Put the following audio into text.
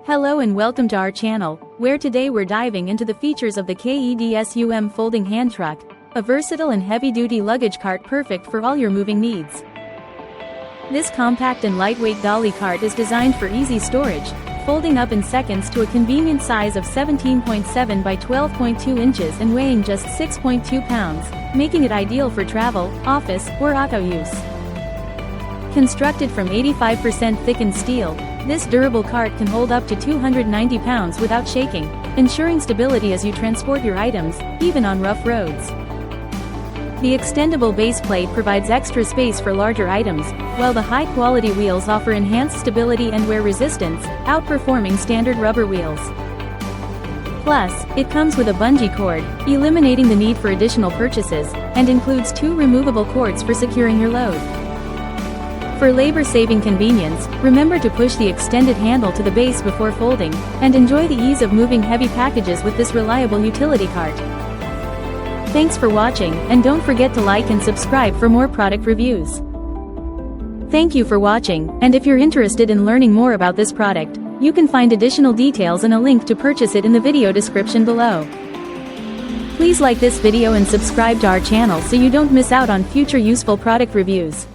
Hello and welcome to our channel, where today we're diving into the features of the KEDSUM Folding Hand Truck, a versatile and heavy-duty luggage cart perfect for all your moving needs. This compact and lightweight dolly cart is designed for easy storage, folding up in seconds to a convenient size of 17.7 by 12.2 inches and weighing just 6.2 pounds, making it ideal for travel, office, or auto use. Constructed from 85% thickened steel, this durable cart can hold up to 290 pounds without shaking, ensuring stability as you transport your items, even on rough roads. The extendable base plate provides extra space for larger items, while the high-quality wheels offer enhanced stability and wear resistance, outperforming standard rubber wheels. Plus, it comes with a bungee cord, eliminating the need for additional purchases, and includes 2 removable cords for securing your load. For labor-saving convenience, remember to push the extended handle to the base before folding, and enjoy the ease of moving heavy packages with this reliable utility cart. Thanks for watching, and don't forget to like and subscribe for more product reviews. Thank you for watching, and if you're interested in learning more about this product, you can find additional details and a link to purchase it in the video description below. Please like this video and subscribe to our channel so you don't miss out on future useful product reviews.